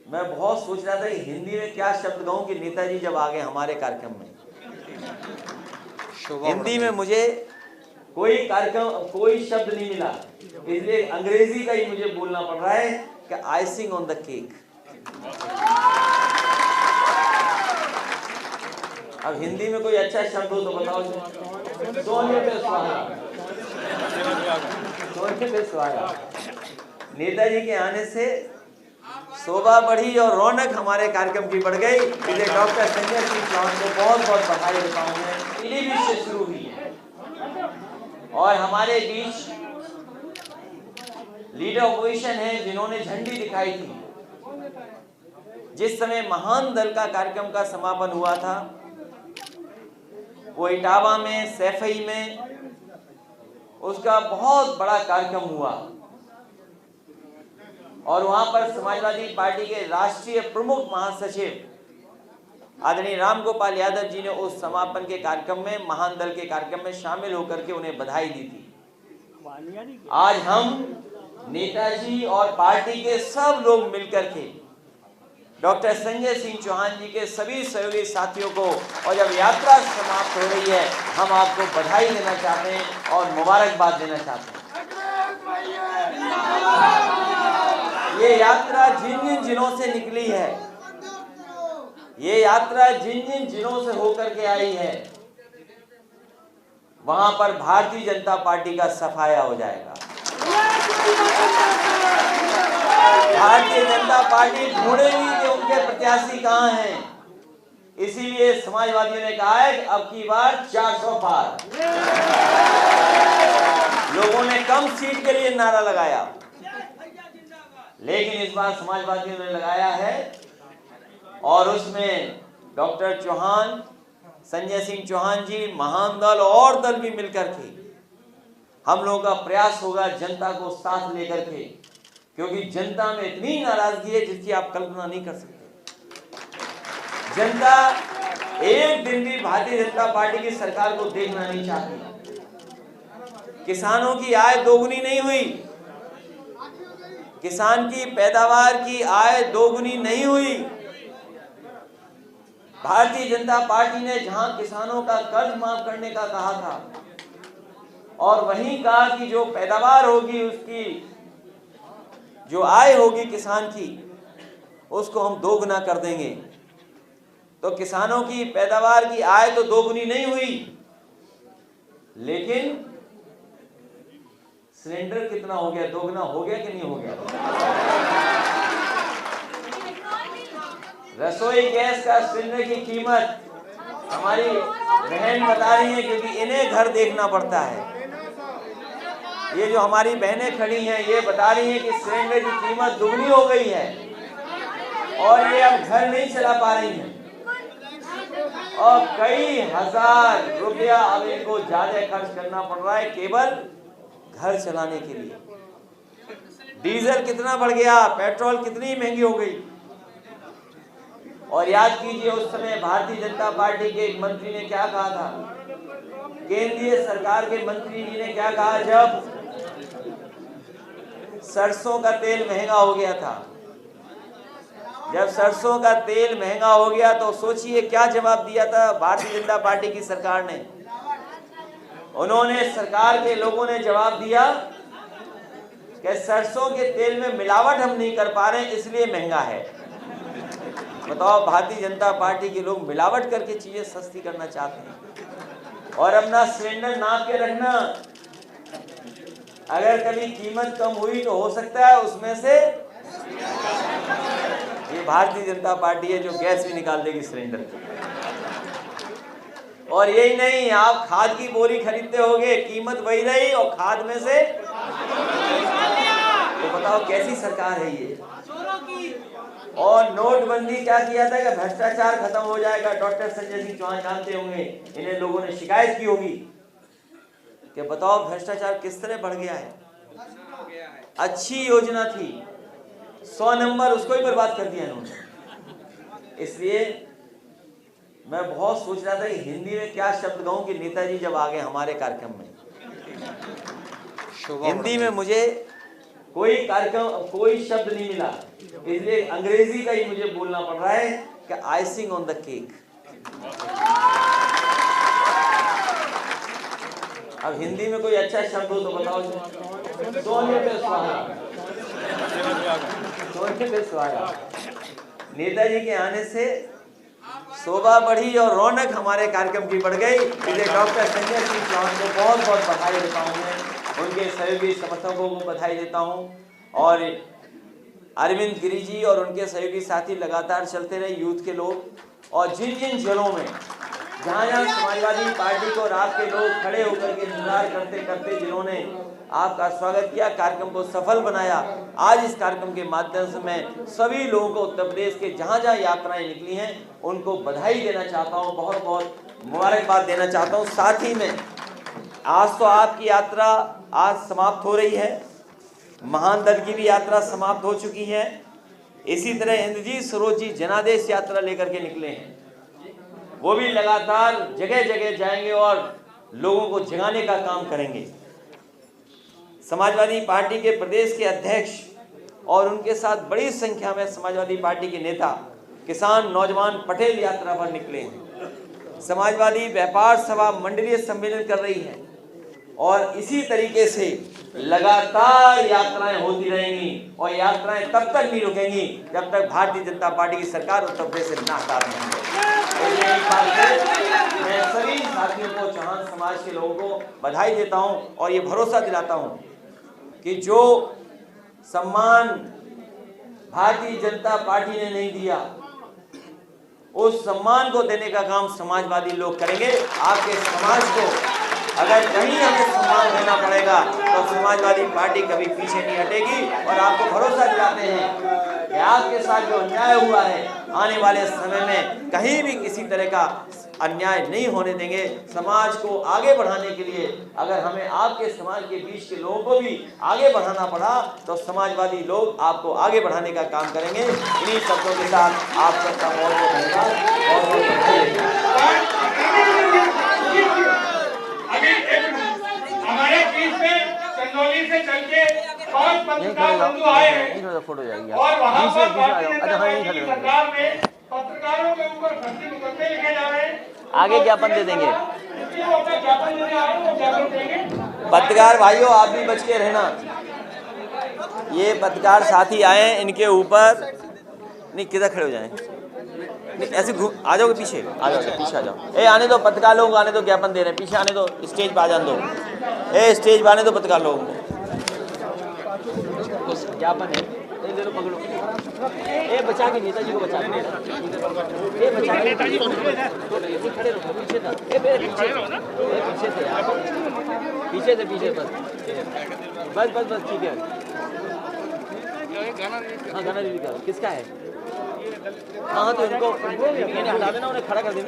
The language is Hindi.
मैं बहुत सोच रहा था कि हिंदी में क्या शब्द कहूं कि नेताजी जब आ गए हमारे कार्यक्रम में। हिंदी में मुझे कोई शब्द नहीं मिला, इसलिए अंग्रेजी का ही मुझे बोलना पड़ रहा है कि आइसिंग ऑन द केक। अब हिंदी में कोई अच्छा शब्द हो तो बताओ। सोने पे सुहागा, सोने पे सुहागा। नेताजी के आने से शोभा बढ़ी और रौनक हमारे कार्यक्रम की बढ़ गई। इसलिए डॉक्टर संजय सिंह चौहान को बहुत बहुत बधाई देता हूं मैं। पीलीभीत से शुरू हुई है और हमारे बीच लीडर ऑपोजिशन है जिन्होंने झंडी दिखाई थी। जिस समय महान दल का कार्यक्रम का समापन हुआ था वो इटावा में, सैफई में, उसका बहुत बड़ा कार्यक्रम हुआ और वहां पर समाजवादी पार्टी के राष्ट्रीय प्रमुख महासचिव आदरणीय रामगोपाल यादव जी ने उस समापन के कार्यक्रम में, महान दल के कार्यक्रम में शामिल होकर के उन्हें बधाई दी थी। आज हम नेताजी और पार्टी के सब लोग मिलकर के डॉक्टर संजय सिंह चौहान जी के सभी सहयोगी साथियों को, और जब यात्रा समाप्त हो रही है, हम आपको बधाई देना चाहते हैं और मुबारकबाद देना चाहते हैं। ये यात्रा जिन जिन जिलों से निकली है, ये यात्रा जिन जिन जिलों से होकर के आई है, वहां पर भारतीय जनता पार्टी का सफाया हो जाएगा। भारतीय जनता पार्टी ढूंढेगी कि उनके प्रत्याशी कहां हैं। इसीलिए समाजवादियों ने कहा है कि अब की बार 400 पार। लोगों ने कम सीट के लिए नारा लगाया, लेकिन इस बार समाजवादियों ने लगाया है और उसमें डॉक्टर चौहान, संजय सिंह चौहान जी, महान दल और दल भी मिलकर के हम लोगों का प्रयास होगा जनता को साथ लेकर के, क्योंकि जनता में इतनी नाराजगी है जिसकी आप कल्पना नहीं कर सकते। जनता एक दिन भी भारतीय जनता पार्टी की सरकार को देखना नहीं चाहती। किसानों की आय दोगुनी नहीं हुई, किसान की पैदावार की आय दोगुनी नहीं हुई। भारतीय जनता पार्टी ने जहां किसानों का कर्ज माफ करने का कहा था और वहीं कहा कि जो पैदावार होगी, उसकी जो आय होगी किसान की, उसको हम दोगुना कर देंगे। तो किसानों की पैदावार की आय तो दोगुनी नहीं हुई, लेकिन सिलेंडर कितना हो गया, दोगुना हो गया कि नहीं हो गया। रसोई गैस का सिलेंडर की कीमत हमारी बहन बता रही है, क्योंकि इन्हें घर देखना पड़ता है। ये जो हमारी बहनें खड़ी हैं, ये बता रही हैं कि सिलेंडर की कीमत दुगनी हो गई है और ये अब घर नहीं चला पा रही हैं और कई हजार रुपया अब इनको ज्यादा खर्च करना पड़ रहा है केवल घर चलाने के लिए। डीजल कितना बढ़ गया, पेट्रोल कितनी महंगी हो गई। और याद कीजिए उस समय भारतीय जनता पार्टी के एक मंत्री ने क्या कहा था, केंद्रीय सरकार के मंत्री जी ने क्या कहा जब सरसों का तेल महंगा हो गया था। जब सरसों का तेल महंगा हो गया तो सोचिए क्या जवाब दिया था भारतीय जनता पार्टी की सरकार ने। उन्होंने, सरकार के लोगों ने जवाब दिया कि सरसों के तेल में मिलावट हम नहीं कर पा रहे इसलिए महंगा है। बताओ, भारतीय जनता पार्टी के लोग मिलावट करके चीजें सस्ती करना चाहते हैं। और अपना सिलेंडर नाप के रखना, अगर कभी कीमत कम हुई तो हो सकता है उसमें से ये भारतीय जनता पार्टी है जो गैस भी निकाल देगी सिलेंडर की। और यही नहीं, आप खाद की बोरी खरीदते होगे, कीमत वही रही और खाद में से, तो बताओ कैसी सरकार है ये। और नोटबंदी क्या किया था कि भ्रष्टाचार खत्म हो जाएगा। डॉक्टर संजय सिंह चौहान जानते होंगे, इन्हें लोगों ने शिकायत की होगी कि बताओ भ्रष्टाचार किस तरह बढ़ गया है। अच्छी योजना थी, 100 नंबर उसको ही बर्बाद कर दिया इन्होंने। इसलिए मैं बहुत सोच रहा था कि हिंदी में क्या शब्द कहूं कि नेताजी जब आ गए हमारे कार्यक्रम में। हिंदी में मुझे कोई कार्यक्रम, कोई शब्द नहीं मिला, इसलिए अंग्रेजी का ही मुझे बोलना पड़ रहा है कि आइसिंग ऑन द केक। अब हिंदी में कोई अच्छा शब्द हो तो बताओ। सोने पे सुहागा, सोने पे सुहागा। नेताजी के आने से शोभा बढ़ी और रौनक हमारे कार्यक्रम की बढ़ गई। इसलिए डॉक्टर संजय सिंह चौहान को बहुत बहुत बधाई देता हूँ मैं, उनके सहयोगी समर्थकों को बधाई देता हूँ। और अरविंद गिरी जी और उनके सहयोगी साथी लगातार चलते रहे, यूथ के लोग। और जिन जिन जिलों में जहाँ जहाँ समाजवादी पार्टी को रात के लोग खड़े होकर के इंतजार करते करते जिन्होंने आपका स्वागत किया, कार्यक्रम को सफल बनाया, आज इस कार्यक्रम के माध्यम से मैं सभी लोगों को उत्तर प्रदेश के जहाँ जहाँ यात्राएं निकली हैं उनको बधाई देना चाहता हूँ, बहुत बहुत मुबारकबाद देना चाहता हूँ। साथ ही में आज तो आपकी यात्रा आज समाप्त हो रही है, महान दल की भी यात्रा समाप्त हो चुकी है। इसी तरह इंद्रजीत सरोज जी जनादेश यात्रा लेकर के निकले हैं, वो भी लगातार जगह जगह जाएंगे और लोगों को जगाने का काम करेंगे। समाजवादी पार्टी के प्रदेश के अध्यक्ष और उनके साथ बड़ी संख्या में समाजवादी पार्टी के नेता, किसान, नौजवान पटेल यात्रा पर निकले हैं। समाजवादी व्यापार सभा मंडलीय सम्मेलन कर रही है और इसी तरीके से लगातार यात्राएं होती रहेंगी और यात्राएं तब तक नहीं रुकेंगी जब तक भारतीय जनता पार्टी की सरकार उत्तर प्रदेश से ना हटा देंगे। मैं सभी साथियों को, चौहान समाज के लोगों को बधाई देता हूं और ये भरोसा दिलाता हूं कि जो सम्मान भारतीय जनता पार्टी ने नहीं दिया, उस सम्मान को देने का काम समाजवादी लोग करेंगे। आपके समाज को अगर कहीं हमें सम्मान देना पड़ेगा तो समाजवादी पार्टी कभी पीछे नहीं हटेगी। और आपको भरोसा दिलाते हैं कि आपके साथ जो अन्याय हुआ है, आने वाले समय में कहीं भी किसी तरह का अन्याय नहीं होने देंगे। समाज को आगे बढ़ाने के लिए अगर हमें आपके समाज के बीच के लोगों को भी आगे बढ़ाना पड़ा तो समाजवादी लोग आपको आगे बढ़ाने का काम करेंगे। इन्हीं शब्दों के साथ आप सबका बहुत बहुत धन्यवाद। हमारे बीच में चंदौली से चल के 5 पत्रकार बंधु आए हैं फोटो जाएगी और वहाँ पर सरकार में पत्रकारों के ऊपर फर्जी मुकदमे लिखे जा रहे हैं। आगे ज्ञापन दे देंगे। पत्रकार भाइयों, आप भी बच के रहना। ये पत्रकार साथी आए हैं, इनके ऊपर नहीं, किधर खड़े हो जाएं, नहीं ऐसे आ जाओगे पीछे, आ जाओ पीछे आ जाओ। ए आने दो, पत्रकार लोग आने दो, ज्ञापन दे रहे हैं, पीछे आने दो, स्टेज पर आ जाने दो। ए स्टेज पर आने दो पत्रकार लोगों को, ज्ञापन है। ले लो, पकड़ो। ए बचा के नेताजी को बचा के, ए बचा के नेताजी को खड़े रहो, पीछे था। ए पीछे से यार, पीछे से पीछे, बस ठीक है। हाँ गाना रिलीज करो, किसका है? हाँ तो इनको हटा देना, उन्हें खड़ा कर देना।